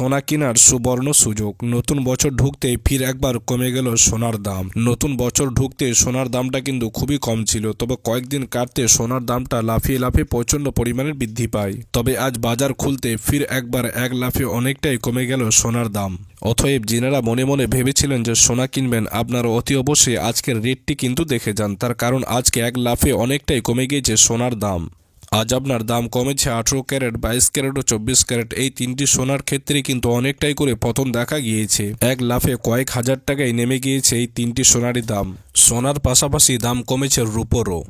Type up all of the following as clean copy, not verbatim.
সোনা কেনার সুবর্ণ সুযোগ। নতুন বছর ঢুকতেই ফির একবার কমে গেল সোনার দাম। নতুন বছর ঢুকতে সোনার দামটা কিন্তু খুবই কম ছিল, তবে কয়েকদিন কাটতে সোনার দামটা লাফিয়ে লাফিয়ে প্রচণ্ড পরিমাণে বৃদ্ধি পায়। তবে আজ বাজার খুলতে ফির একবার এক লাফে অনেকটাই কমে গেল সোনার দাম। অতএব যিনারা মনে মনে ভেবেছিলেন যে সোনা কিনবেন, আপনারা অতি অবশ্যই আজকের রেটটি কিন্তু দেখে যান, তার কারণ আজকে এক লাফে অনেকটাই কমে গিয়েছে সোনার দাম। আজ আপনার দাম কমেছে 18 ক্যারেট, 22 ক্যারেট ও 24 ক্যারেট। এই তিনটি সোনার ক্ষেত্রে কিন্তু অনেকটাই করে পতন দেখা গিয়েছে। এক লাফে কয়েক হাজার টাকায় নেমে গিয়েছে এই তিনটি সোনারই দাম। সোনার পাশাপাশি দাম কমেছে রূপোরও।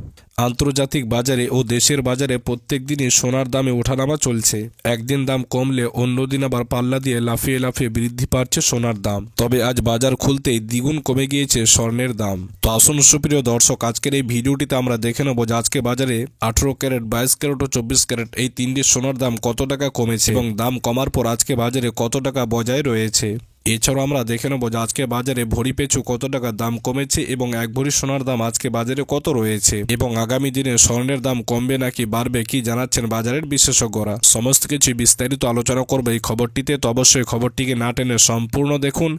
আন্তর্জাতিক বাজারে ও দেশের বাজারে প্রত্যেক দিনই সোনার দামে ওঠানামা চলছে। একদিন দাম কমলে অন্যদিন আবার পাল্লা দিয়ে লাফিয়ে লাফিয়ে বৃদ্ধি পাচ্ছে সোনার দাম। তবে আজ বাজার খুলতেই দ্বিগুণ কমে গিয়েছে স্বর্ণের দাম। তো আসুন সুপ্রিয় দর্শক, আজকের এই ভিডিওটিতে আমরা দেখে নেব যে আজকে বাজারে 18 ক্যারেট, 22 ক্যারেট ও 24 ক্যারেট এই তিনটি সোনার দাম কত টাকা কমেছে এবং দাম কমার পর আজকে বাজারে কত টাকা বজায় রয়েছে। এছাড়াও আমরা দেখে নেব যে আজকে বাজারে ভরি পিছু কত টাকা দাম কমেছে এবং এক ভরি সোনার দাম আজকে বাজারে কত রয়েছে এবং আগামী দিনে স্বর্ণের দাম কমবে নাকি বাড়বে কি জানাচ্ছেন বাজারের বিশেষজ্ঞরা। সমস্ত কিছু বিস্তারিত আলোচনা করবে এই খবরটিতে। তো অবশ্যই খবরটিকে না টেনে সম্পূর্ণ দেখুন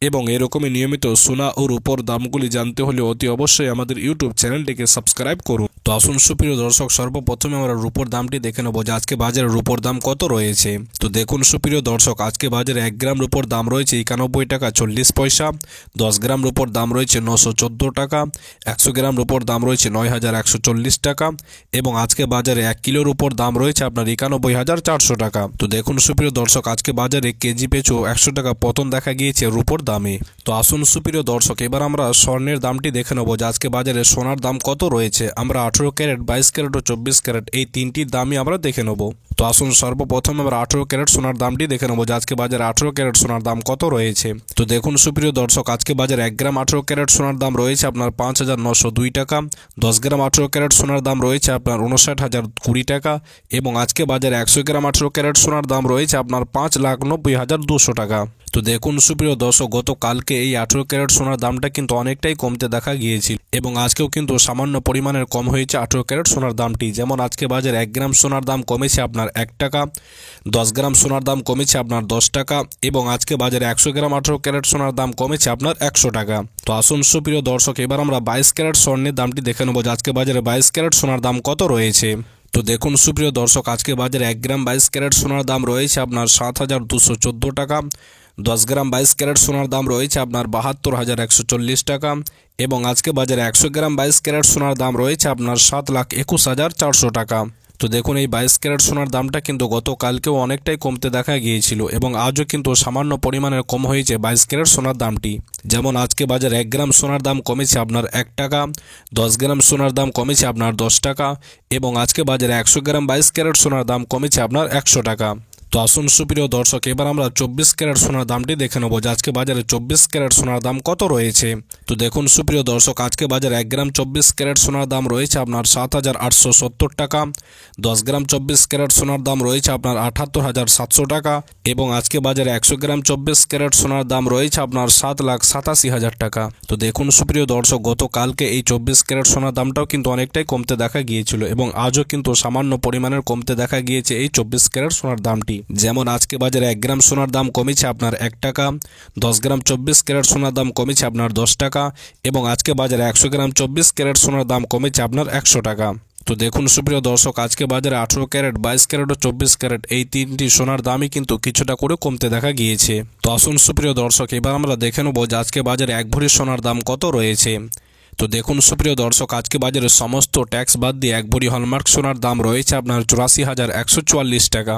এবং এরকমই নিয়মিত সোনা ও রূপোর দামগুলি জানতে হলে অতি অবশ্যই আমাদের ইউটিউব চ্যানেলটিকে সাবস্ক্রাইব করুন। তো আসুন সুপ্রিয় দর্শক, সর্বপ্রথমে আমরা রূপোর দামটি দেখে নেব যে আজকে বাজারে রূপোর দাম কত রয়েছে। তো দেখুন সুপ্রিয় দর্শক, আজকে বাজারে 1 গ্রাম রূপোর দাম রয়েছে 91 টাকা 40 পয়সা। 10 গ্রাম রূপোর দাম রয়েছে 914 টাকা। 100 গ্রাম রূপোর দাম রয়েছে 9140 টাকা এবং আজকে বাজারে 1 কিলোর উপর দাম রয়েছে আপনার 91,400 টাকা। তো দেখুন সুপ্রিয় দর্শক, আজকে বাজারে কেজি পিছু 100 টাকা পতন দেখা গিয়েছে রূপোর দামে। তো আসুন সুপ্রিয় দর্শক, এবার আমরা স্বর্ণের দামটি দেখে নেব যে আজকে বাজারে সোনার দাম কত রয়েছে। আমরা 18 ক্যারেট, 22 ক্যারেট ও 24 ক্যারেট এই তিনটির দামই আমরা দেখে নেব। তো আসুন সর্বপ্রথম আমরা 18 ক্যারেট সোনার দামটি দেখে নেব যে আজকে বাজারে 18 ক্যারেট সোনার দাম কত রয়েছে। তো দেখুন সুপ্রিয় দর্শক, আজকে বাজারে 1 গ্রাম 18 ক্যারেট সোনার দাম রয়েছে আপনার 5,902 টাকা। 10 গ্রাম 18 ক্যারেট সোনার দাম রয়েছে আপনার 59,020 টাকা এবং আজকে বাজারে 100 গ্রাম 18 ক্যারেট সোনার দাম রয়েছে আপনার 5,90,200 টাকা। তো দেখুন সুপ্রিয় দর্শক, গতকালকে এই 18 ক্যারেট সোনার দামটা কিন্তু অনেকটাই কমতে দেখা গিয়েছিল এবং আজকেও কিন্তু সামান্য পরিমাণের কম হয়েছে 18 ক্যারেট সোনার দামটি। যেমন আজকে বাজারে 1 গ্রাম সোনার দাম কমেছে আপনার 1 টাকা, 10 গ্রাম সোনার দাম কমেছে আপনার 10 টাকা এবং আজকে বাজারে 100 গ্রাম 18 ক্যারেট সোনার দাম কমেছে আপনার 100 টাকা। তো আসুন সুপ্রিয় দর্শক, এবার আমরা 22 ক্যারেট স্বর্ণের দামটি দেখে নেব যে আজকে বাজারে 22 ক্যারেট সোনার দাম কত রয়েছে। তো দেখুন সুপ্রিয় দর্শক, আজকে বাজারে 1 গ্রাম 22 ক্যারেট সোনার দাম রয়েছে আপনার 7,214 টাকা। 10 গ্রাম 22 ক্যারেট সোনার দাম রয়েছে আপনার 72,140 টাকা এবং আজকে বাজারে 100 গ্রাম 22 ক্যারেট সোনার দাম রয়েছে আপনার 7,21,400 টাকা। তো দেখুন এই 22 ক্যারেট সোনার দামটা কিন্তু গতকালকেও অনেকটাই কমতে দেখা গিয়েছিল এবং আজও কিন্তু সামান্য পরিমাণের কম হয়েছে 22 ক্যারেট সোনার দামটি। যেমন আজকে বাজারে 1 গ্রাম সোনার দাম কমেছে আপনার 1 টাকা, 10 গ্রাম সোনার দাম কমেছে আপনার 10 টাকা এবং আজকে বাজারে 100 গ্রাম 22 ক্যারেট সোনার দাম কমেছে আপনার 100 টাকা। তো আসুন সুপ্রিয় দর্শক, এবার আমরা 24 ক্যারেট সোনার দামটি দেখে নেব যে আজকে বাজারে 24 ক্যারেট সোনার দাম কত রয়েছে। তো দেখুন সুপ্রিয় দর্শক, আজকে বাজারে 1 গ্রাম 24 ক্যারেট সোনার দাম রয়েছে আপনার 7,870 টাকা। 10 গ্রাম 24 ক্যারেট সোনার দাম রয়েছে আপনার 78,700 টাকা এবং আজকে বাজারে 100 গ্রাম 24 ক্যারেট সোনার দাম রয়েছে আপনার 7,87,000 টাকা। তো দেখুন সুপ্রিয় দর্শক, গতকালকে এই 24 ক্যারেট সোনার দামটাও কিন্তু অনেকটাই কমতে দেখা গিয়েছিল এবং আজও কিন্তু সামান্য পরিমাণের কমতে দেখা গিয়েছে এই 24 ক্যারেট সোনার দামটি। যেমন আজকে বাজারে 1 গ্রাম সোনার দাম কমেছে আপনার 1 টাকা, 10 গ্রাম 24 ক্যারেট সোনার দাম কমেছে আপনার 10 টাকা এবং আজকে বাজারে 100 গ্রাম 24 ক্যারেট সোনার দাম কমেছে আপনার 100 টাকা। তো দেখুন সুপ্রিয় দর্শক, আজকে বাজারে 18 ক্যারেট, 22 ক্যারেট ও 24 ক্যারেট এই তিনটি সোনার দামই কিন্তু কিছুটা করে কমতে দেখা গিয়েছে। তো আসুন সুপ্রিয় দর্শক, এবার আমরা দেখে নেব যে আজকে বাজারে 1 ভরি সোনার দাম কত রয়েছে। তো দেখুন সুপ্রিয় দর্শক, আজকে বাজারে সমস্ত ট্যাক্স বাদ দিয়ে 1 ভরি হলমার্ক সোনার দাম রয়েছে আপনার 84,144 টাকা।